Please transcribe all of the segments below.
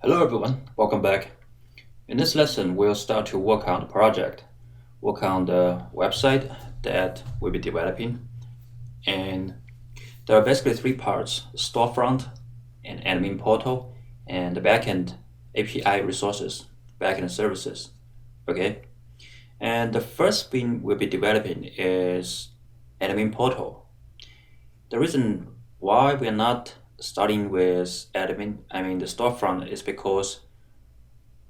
Hello everyone, welcome back. In this lesson, we'll start to work on the project, work on the website that we'll be developing. And there are basically three parts: storefront, an admin portal, and the backend API resources, backend services. Okay. And the first thing we'll be developing is admin portal. The reason why we're not starting with the storefront, is because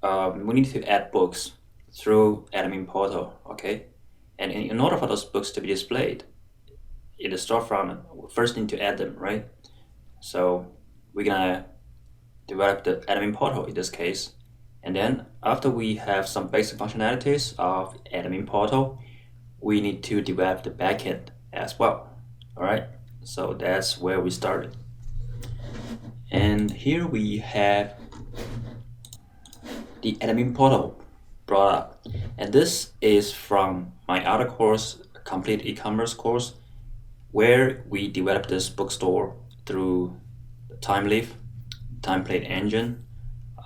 we need to add books through admin portal, okay? And in order for those books to be displayed in the storefront, we first need to add them, right? So we're gonna develop the admin portal in this case. And then after we have some basic functionalities of admin portal, we need to develop the backend as well, all right? So that's where we started. And here we have the admin portal brought up. And this is from my other course, Complete E-commerce course, where we developed this bookstore through the template engine,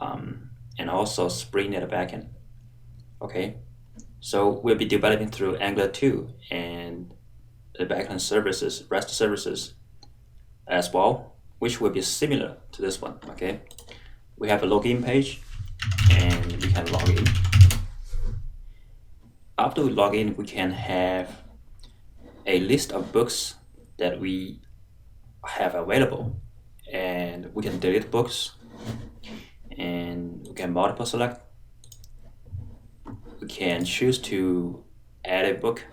and also Spring at the backend. Okay, so we'll be developing through Angular 2 and the backend services, REST services as well, which will be similar to this one. Okay, we have a login page and we can log in. After we log in, we can have a list of books that we have available, and we can delete books, and we can multiple select. We can choose to add a book.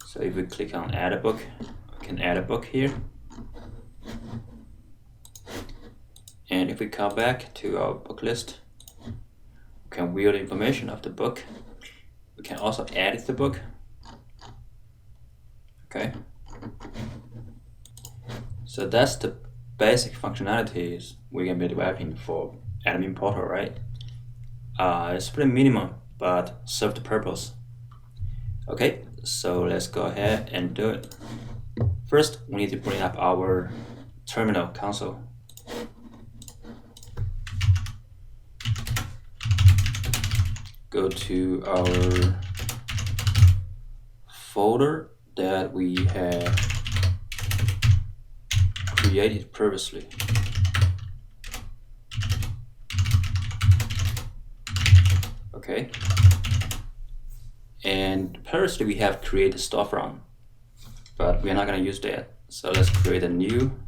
So if we click on add a book, we can add a book here. And if we come back to our book list, we can view the information of the book. We can also edit the book. Okay. So that's the basic functionalities we're gonna be developing for admin portal, right? It's pretty minimum, but serve the purpose. Okay, so let's go ahead and do it. First, we need to bring up our terminal console. Go to our folder that we have created previously. Okay. And previously we have created storefront, but we're not going to use that. So let's create a new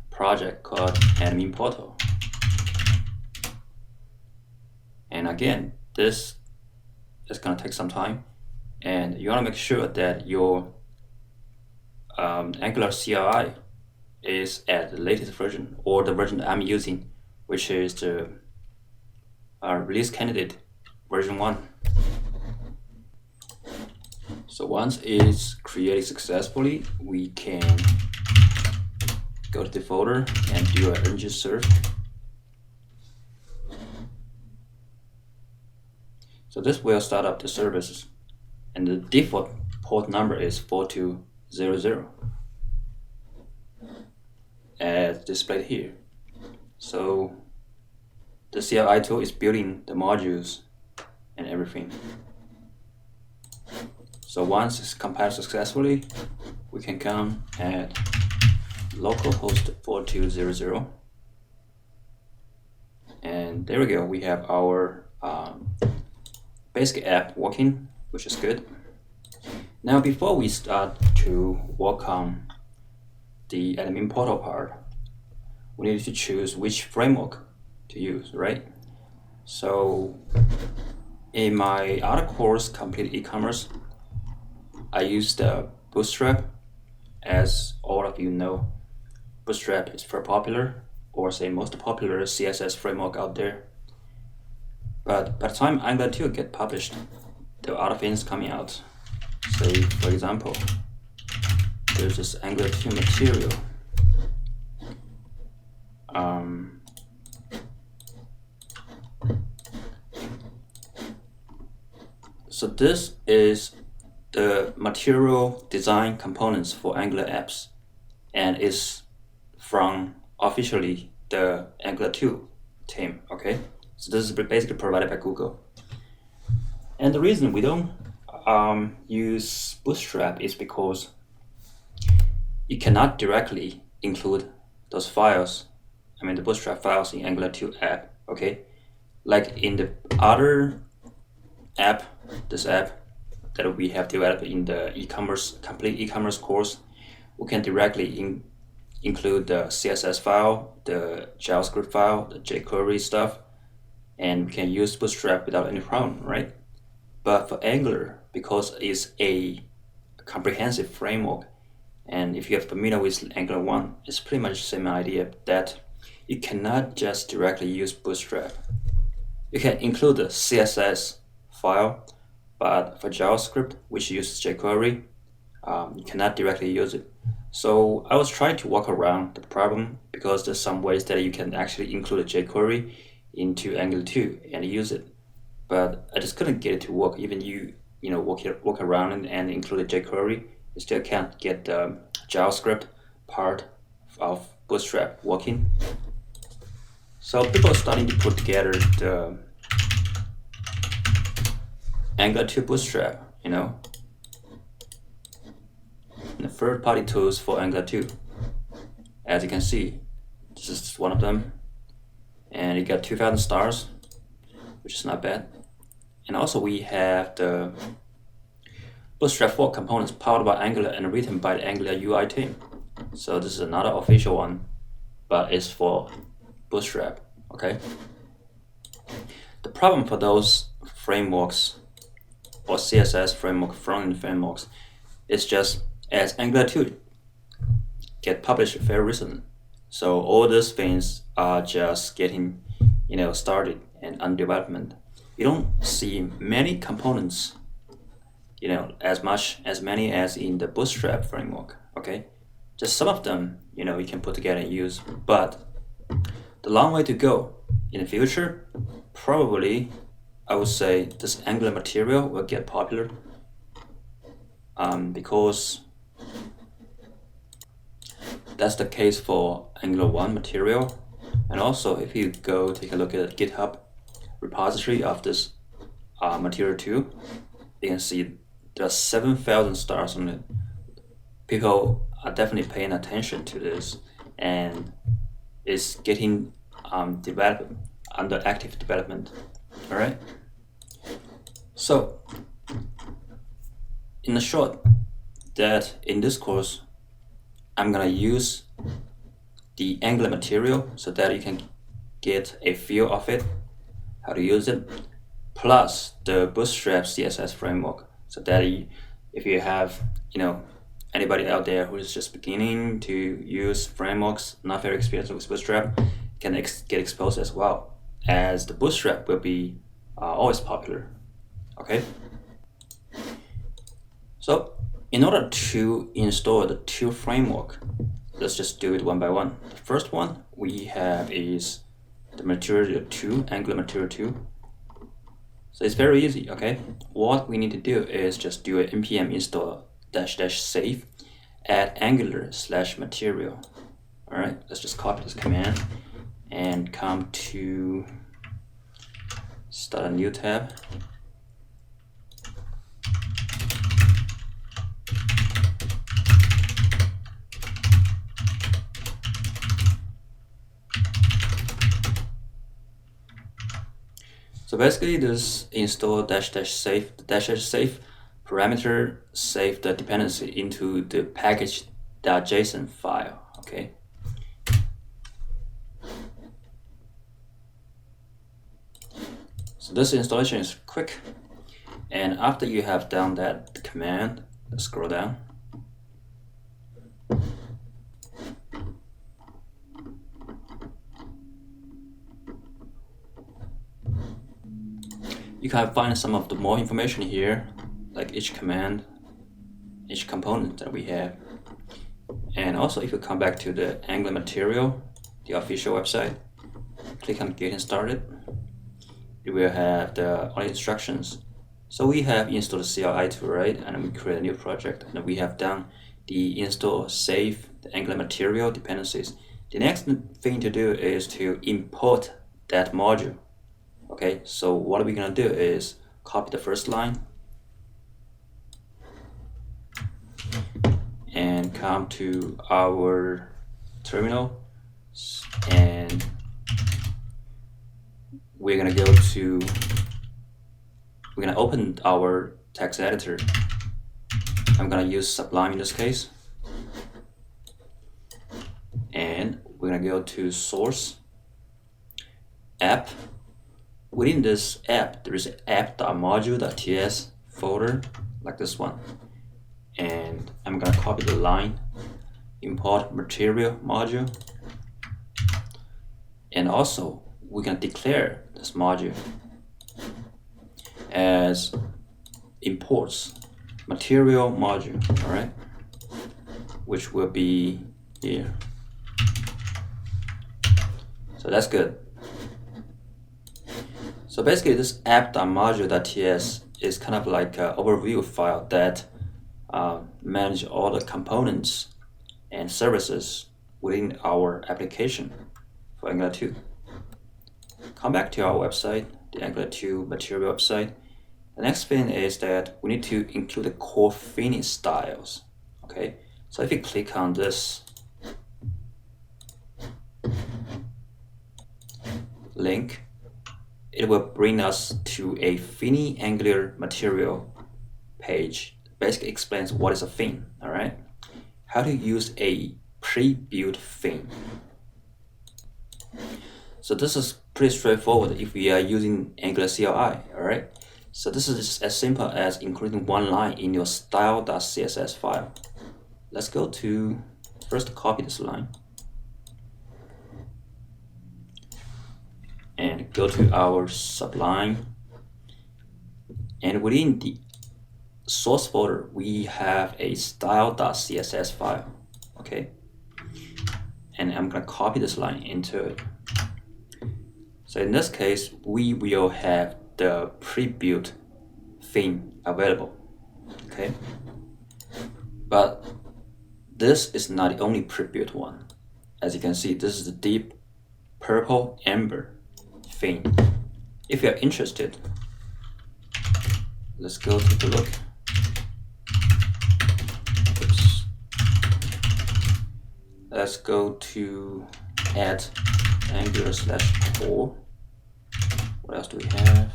project called admin portal. And again, this is going to take some time, and you want to make sure that your Angular CLI is at the latest version, or the version that I'm using, which is the release candidate version 1. So once it's created successfully, we can go to the folder and do an engine search. So this will start up the services, and the default port number is 4200 as displayed here. So the CLI tool is building the modules and everything. So once it's compiled successfully, we can come at localhost 4200, and there we go. We have our basic app working, which is good. Now, before we start to work on the admin portal part, we need to choose which framework to use, right? So in my other course, Complete E-commerce, I used Bootstrap. As all of you know, Bootstrap is very popular, or say most popular CSS framework out there. But by the time Angular 2 get published, there are other things coming out. Say, for example, there's this Angular 2 material. So this is the material design components for Angular apps, and is from officially the Angular 2 team, okay? So this is basically provided by Google. And the reason we don't use Bootstrap is because you cannot directly include those files, the Bootstrap files in Angular 2 app, okay? Like in the other app, this app that we have developed in the complete e-commerce course, we can directly include the CSS file, the JavaScript file, the jQuery stuff, and we can use Bootstrap without any problem, right? But for Angular, because it's a comprehensive framework, and if you're familiar with Angular 1, it's pretty much the same idea that you cannot just directly use Bootstrap. You can include the CSS file, but for JavaScript, which uses jQuery, you cannot directly use it. So I was trying to work around the problem because there's some ways that you can actually include a jQuery into Angular 2 and use it. But I just couldn't get it to work. Even you work around and include a jQuery, you still can't get the JavaScript part of Bootstrap working. So people are starting to put together the Angular 2 Bootstrap, the third-party tools for Angular 2. As you can see, this is one of them, and it got 2,000 stars, which is not bad. And also we have the Bootstrap 4 components powered by Angular and written by the Angular UI team. So this is another official one, but it's for Bootstrap, okay? The problem for those frameworks or CSS framework, front-end frameworks, is just as Angular 2 get published very recently. So all these things are just getting, started and under development. You don't see many components, as many as in the Bootstrap framework, okay? Just some of them, you can put together and use, but the long way to go. In the future, probably, I would say this Angular material will get popular because that's the case for Angular 1 material. And also, if you go take a look at the GitHub repository of this material 2, you can see there are 7,000 stars on it. People are definitely paying attention to this, and it's getting developed under active development. All right. So, in the short, that in this course, I'm gonna use the Angular material so that you can get a feel of it, how to use it, plus the Bootstrap CSS framework, so that if you have, anybody out there who is just beginning to use frameworks, not very experienced with Bootstrap, can get exposed as well, as the Bootstrap will be always popular, okay? So, in order to install the 2 framework, let's just do it one by one. The first one we have is the Material 2, Angular Material 2. So it's very easy, okay? What we need to do is just do a npm install --save add angular/material. All right, let's just copy this command and come to start a new tab. So basically this install --save, the --save parameter save the dependency into the package.json file, okay? So this installation is quick, and after you have done that command, let's scroll down. You can find some of the more information here, like each command, each component that we have. And also if you come back to the Angular material, the official website, click on getting started, you will have all the instructions. So we have installed the CLI tool, right? And we create a new project, and we have done the install save the Angular material dependencies. The next thing to do is to import that module. Okay, so what we're gonna do is copy the first line and come to our terminal, and we're gonna open our text editor. I'm gonna use Sublime in this case, and we're gonna go to source, app. Within this app, there is an app.module.ts folder like this one, and I'm gonna copy the line, import material module, and also we can declare this module as imports material module, all right, which will be here. So that's good. So basically this app.module.ts is kind of like an overview file that manage all the components and services within our application for Angular 2. Come back to our website, the Angular 2 material website. The next thing is that we need to include the core finish styles. Okay, so if you click on this link, it will bring us to a Fini Angular material page. Basically explains what is a theme, all right? How to use a pre-built theme. So this is pretty straightforward if we are using Angular CLI, all right? So this is just as simple as including one line in your style.css file. Let's go to, first copy this line, and go to our Sublime, and within the source folder we have a style.css file, okay, and I'm gonna copy this line into it. So in this case we will have the pre-built theme available, okay, but this is not the only pre-built one. As you can see, this is the deep purple amber theme. If you are interested, let's go take a look. Oops. Let's go to add Angular/core. What else do we have?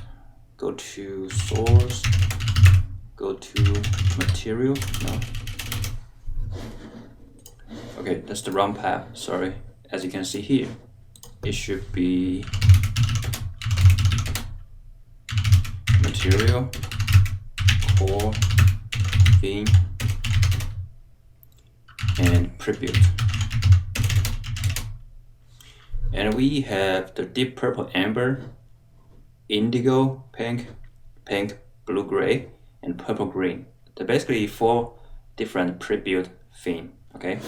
Go to source, go to material. No. Okay, that's the wrong path, sorry. As you can see here, it should be material, core, theme, and pre-built. And we have the deep purple amber, indigo pink, pink blue gray, and purple green. They're basically 4 different pre-built theme, okay?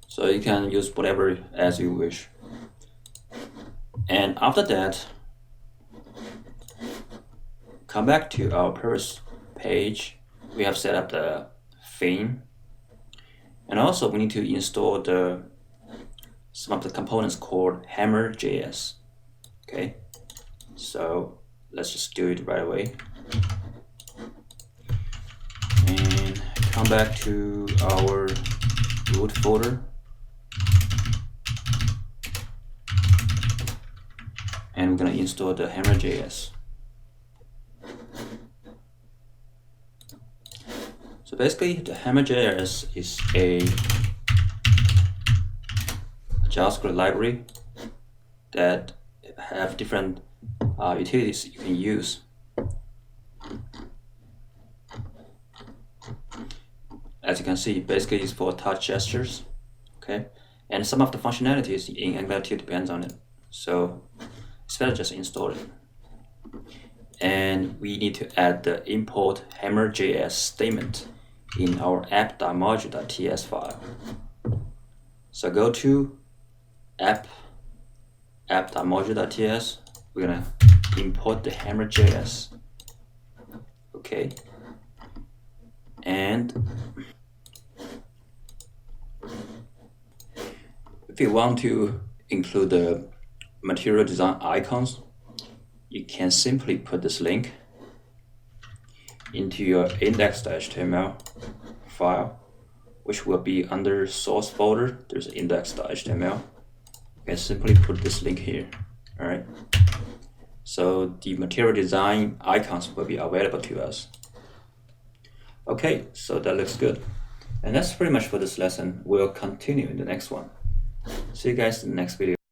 So you can use whatever as you wish. And after that, come back to our previous page. We have set up the theme, and also we need to install some of the components called Hammer.js. Okay, so let's just do it right away. And come back to our root folder, and we're gonna install the Hammer.js. So basically, the Hammer.js is a JavaScript library that have different utilities you can use. As you can see, basically it's for touch gestures, okay? And some of the functionalities in Angular 2 depends on it. So it's better just install it. And we need to add the import Hammer.js statement in our app.module.ts file. So go to app.module.ts. We're gonna import the Hammer.js. Okay. And if you want to include the material design icons, you can simply put this link into your index.html file, which will be under source folder. There's index.html. You can simply put this link here. All right. So the material design icons will be available to us. Okay, so that looks good. And that's pretty much for this lesson. We'll continue in the next one. See you guys in the next video.